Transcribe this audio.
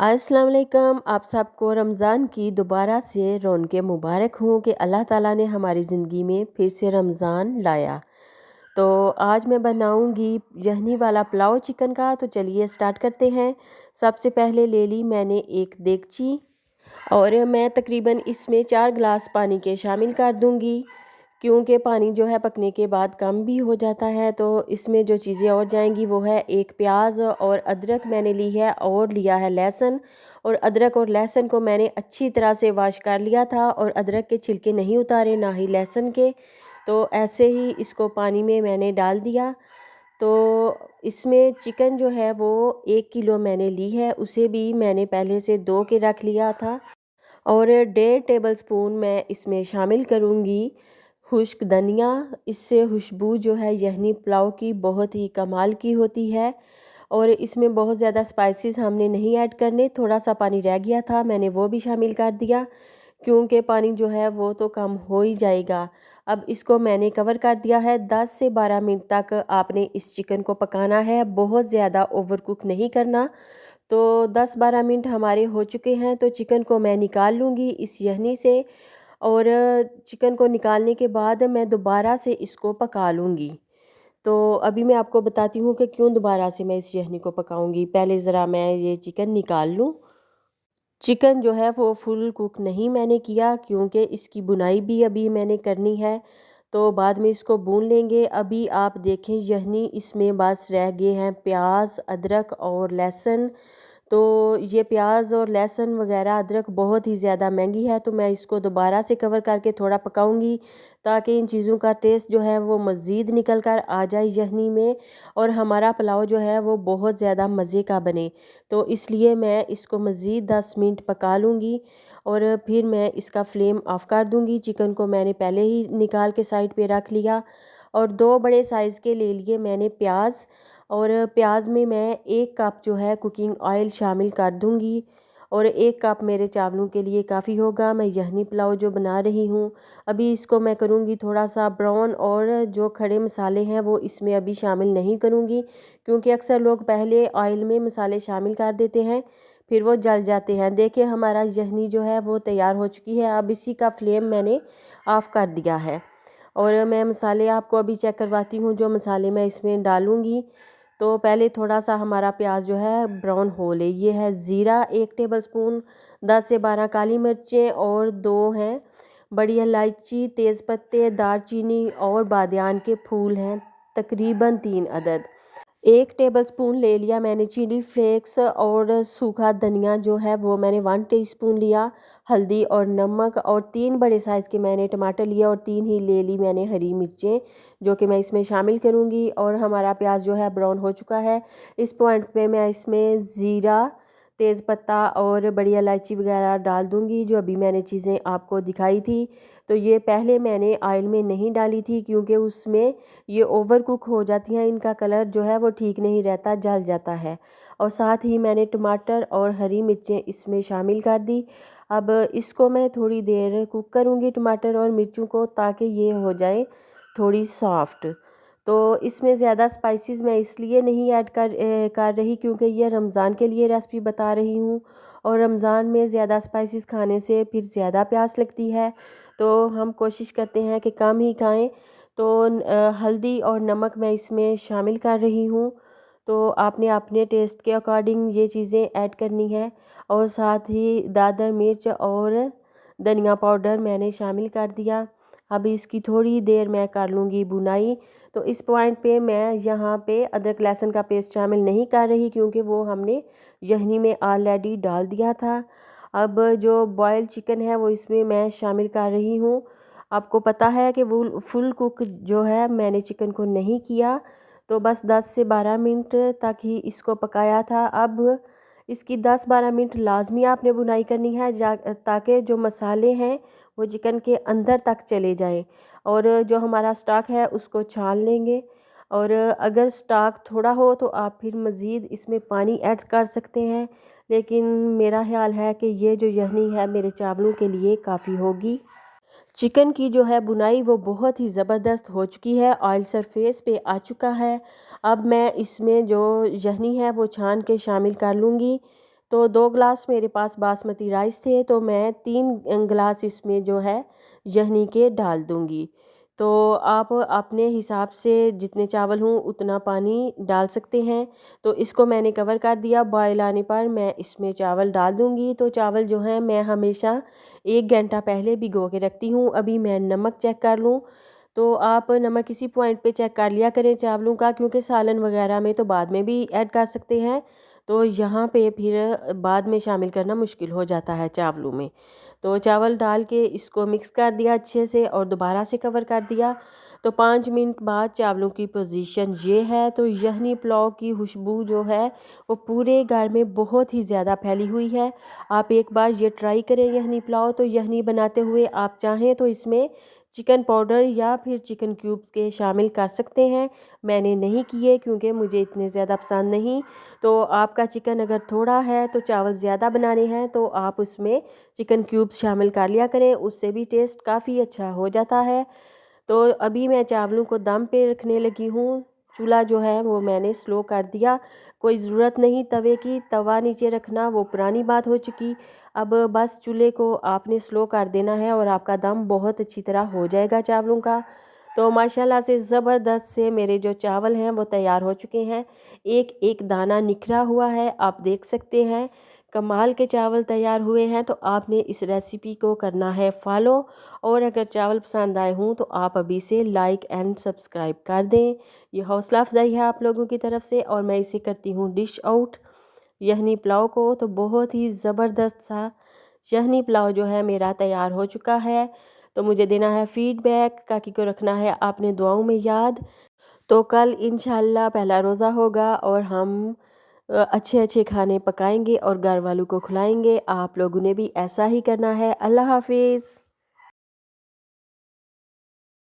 अस्सलाम वालेकुम। आप सबको रमज़ान की दोबारा से रौनक़ें मुबारक हों कि अल्लाह ताला ने हमारी ज़िंदगी में फिर से रमज़ान लाया। तो आज मैं बनाऊंगी यखनी वाला पुलाव चिकन का। तो चलिए स्टार्ट करते हैं। सबसे पहले ले ली मैंने एक देगची और मैं तकरीबन इसमें 4 गिलास पानी के शामिल कर दूंगी, क्योंकि पानी जो है पकने के बाद कम भी हो जाता है। तो इसमें जो चीज़ें और जाएंगी वो है एक प्याज और अदरक मैंने ली है, और लिया है लहसुन। और अदरक और लहसुन को मैंने अच्छी तरह से वॉश कर लिया था, और अदरक के छिलके नहीं उतारे, ना ही लहसुन के। तो ऐसे ही इसको पानी में मैंने डाल दिया। तो इसमें चिकन जो है वो 1 किलो मैंने ली है, उसे भी मैंने पहले से धो के रख लिया था। और 1.5 टेबल स्पून मैं इसमें शामिल करूँगी खुश्क धनिया। इससे खुशबू जो है यखनी पुलाव की बहुत ही कमाल की होती है। और इसमें बहुत ज़्यादा स्पाइसेस हमने नहीं ऐड करने, थोड़ा सा पानी रह गया था, मैंने वो भी शामिल कर दिया, क्योंकि पानी जो है वो तो कम हो ही जाएगा। अब इसको मैंने कवर कर दिया है। 10 से 12 मिनट तक आपने इस चिकन को पकाना है, बहुत ज़्यादा ओवर कुक नहीं करना। तो 10-12 मिनट हमारे हो चुके हैं, तो चिकन को मैं निकाल लूँगी इस यखनी से। और चिकन को निकालने के बाद मैं दोबारा से इसको पका लूँगी। तो अभी मैं आपको बताती हूँ कि क्यों दोबारा से मैं इस यखनी को पकाऊंगी। पहले ज़रा मैं ये चिकन निकाल लूँ। चिकन जो है वो फुल कुक नहीं मैंने किया, क्योंकि इसकी बुनाई भी अभी मैंने करनी है, तो बाद में इसको भून लेंगे। अभी आप देखें यखनी इसमें बस रह गए हैं प्याज, अदरक और लहसुन। तो ये प्याज और लहसुन वगैरह अदरक बहुत ही ज़्यादा महंगी है, तो मैं इसको दोबारा से कवर करके थोड़ा पकाऊंगी, ताकि इन चीज़ों का टेस्ट जो है वो मज़ीद निकल कर आ जाए यखनी में, और हमारा पुलाव जो है वो बहुत ज़्यादा मज़े का बने। तो इसलिए मैं इसको मज़ीद 10 मिनट पका लूँगी, और फिर मैं इसका फ्लेम ऑफ़ कर दूँगी। चिकन को मैंने पहले ही निकाल के साइड पे रख लिया। और 2 बड़े साइज़ के ले लिए मैंने प्याज, और प्याज में मैं 1 कप जो है कुकिंग ऑयल शामिल कर दूँगी। और 1 कप मेरे चावलों के लिए काफ़ी होगा। मैं यखनी पुलाव जो बना रही हूँ, अभी इसको मैं करूँगी थोड़ा सा ब्राउन, और जो खड़े मसाले हैं वो इसमें अभी शामिल नहीं करूँगी, क्योंकि अक्सर लोग पहले ऑयल में मसाले शामिल कर देते हैं, फिर वो जल जाते हैं। देखिए हमारा यखनी जो है वो तैयार हो चुकी है। अब इसी का फ्लेम मैंने ऑफ़ कर दिया है, और मैं मसाले आपको अभी चेक करवाती हूँ जो मसाले मैं इसमें डालूँगी। तो पहले थोड़ा सा हमारा प्याज जो है ब्राउन हो ले। ये है ज़ीरा 1 टेबल स्पून, 10 से 12 काली मिर्चें, और 2 हैं बड़ी इलायची, तेज़पत्ते, दालचीनी और बादियान के फूल हैं तकरीबन 3 अदद। 1 टेबल स्पून ले लिया मैंने चिली फ्लेक्स, और सूखा धनिया जो है वो मैंने 1 टीस्पून लिया। हल्दी और नमक, और 3 बड़े साइज़ के मैंने टमाटर लिया, और 3 ही ले ली मैंने हरी मिर्चें, जो कि मैं इसमें शामिल करूँगी। और हमारा प्याज जो है ब्राउन हो चुका है। इस पॉइंट पे मैं इसमें ज़ीरा, तेज़पत्ता और बड़ी इलायची वगैरह डाल दूँगी, जो अभी मैंने चीज़ें आपको दिखाई थी। तो ये पहले मैंने ऑयल में नहीं डाली थी, क्योंकि उसमें ये ओवर कुक हो जाती हैं, इनका कलर जो है वो ठीक नहीं रहता, जल जाता है। और साथ ही मैंने टमाटर और हरी मिर्चें इसमें शामिल कर दी। अब इसको मैं थोड़ी देर कुक करूँगी टमाटर और मिर्चों को, ताकि ये हो जाए थोड़ी सॉफ्ट। तो इसमें ज़्यादा स्पाइसेस मैं इसलिए नहीं ऐड कर रही, क्योंकि ये रमज़ान के लिए रेसिपी बता रही हूँ, और रमज़ान में ज़्यादा स्पाइसेस खाने से फिर ज़्यादा प्यास लगती है, तो हम कोशिश करते हैं कि कम ही खाएं। तो हल्दी और नमक मैं इसमें शामिल कर रही हूँ। तो आपने अपने टेस्ट के अकॉर्डिंग ये चीज़ें ऐड करनी है। और साथ ही दादर मिर्च और धनिया पाउडर मैंने शामिल कर दिया। अब इसकी थोड़ी देर मैं कर लूँगी बुनाई। तो इस पॉइंट पे मैं यहाँ पे अदरक लहसुन का पेस्ट शामिल नहीं कर रही, क्योंकि वो हमने यखनी में ऑलरेडी डाल दिया था। अब जो बॉयल चिकन है वो इसमें मैं शामिल कर रही हूँ। आपको पता है कि वो फुल कुक जो है मैंने चिकन को नहीं किया, तो बस 10 से 12 मिनट तक ही इसको पकाया था। अब इसकी 10-12 मिनट लाजमी आपने बुनाई करनी है, ताकि जो मसाले हैं वो चिकन के अंदर तक चले जाएं। और जो हमारा स्टॉक है उसको छान लेंगे। और अगर स्टॉक थोड़ा हो तो आप फिर मज़ीद इसमें पानी ऐड कर सकते हैं, लेकिन मेरा ख्याल है कि ये जो यखनी है मेरे चावलों के लिए काफ़ी होगी। चिकन की जो है बुनाई वो बहुत ही ज़बरदस्त हो चुकी है, ऑयल सरफेस पे आ चुका है। अब मैं इसमें जो यखनी है वो छान के शामिल कर लूँगी। तो 2 गिलास मेरे पास बासमती राइस थे, तो मैं 3 गिलास इसमें जो है यखनी के डाल दूँगी। तो आप अपने हिसाब से जितने चावल हों उतना पानी डाल सकते हैं। तो इसको मैंने कवर कर दिया, बॉयल आने पर मैं इसमें चावल डाल दूँगी। तो चावल जो हैं मैं हमेशा 1 घंटा पहले भिगो के रखती हूँ। अभी मैं नमक चेक कर लूँ, तो आप नमक इसी पॉइंट पे चेक कर लिया करें चावलों का, क्योंकि सालन वगैरह में तो बाद में भी ऐड कर सकते हैं। तो यहाँ पे फिर बाद में शामिल करना मुश्किल हो जाता है चावलों में। तो चावल डाल के इसको मिक्स कर दिया अच्छे से और दोबारा से कवर कर दिया। तो 5 मिनट बाद चावलों की पोजीशन ये है। तो यखनी पुलाव की खुशबू जो है वो पूरे घर में बहुत ही ज़्यादा फैली हुई है। आप एक बार ये ट्राई करें यखनी पुलाव। तो यखनी बनाते हुए आप चाहें तो इसमें चिकन पाउडर या फिर चिकन क्यूब्स के शामिल कर सकते हैं। मैंने नहीं किए क्योंकि मुझे इतने ज़्यादा पसंद नहीं। तो आपका चिकन अगर थोड़ा है तो चावल ज़्यादा बनाने हैं तो आप उसमें चिकन क्यूब्स शामिल कर लिया करें, उससे भी टेस्ट काफ़ी अच्छा हो जाता है। तो अभी मैं चावलों को दम पे रखने लगी हूँ। चूल्हा जो है वो मैंने स्लो कर दिया। कोई ज़रूरत नहीं तवे की, तवा नीचे रखना वो पुरानी बात हो चुकी। अब बस चूल्हे को आपने स्लो कर देना है और आपका दम बहुत अच्छी तरह हो जाएगा चावलों का। तो माशाल्लाह से ज़बरदस्त से मेरे जो चावल हैं वो तैयार हो चुके हैं। एक एक दाना निखरा हुआ है, आप देख सकते हैं। कमाल के चावल तैयार हुए हैं। तो आपने इस रेसिपी को करना है फॉलो। और अगर चावल पसंद आए हों तो आप अभी से लाइक एंड सब्सक्राइब कर दें। ये हौसला अफजाई है आप लोगों की तरफ से। और मैं इसे करती हूँ डिश आउट यखनी पुलाव को। तो बहुत ही ज़बरदस्त सा यखनी पुलाव जो है मेरा तैयार हो चुका है। तो मुझे देना है फीडबैक, काकी को रखना है आपने दुआओं में याद। तो कल इंशाल्लाह पहला रोज़ा होगा और हम अच्छे अच्छे खाने पकाएंगे और घर वालों को खिलाएंगे। आप लोगों ने भी ऐसा ही करना है। अल्लाह हाफिज़।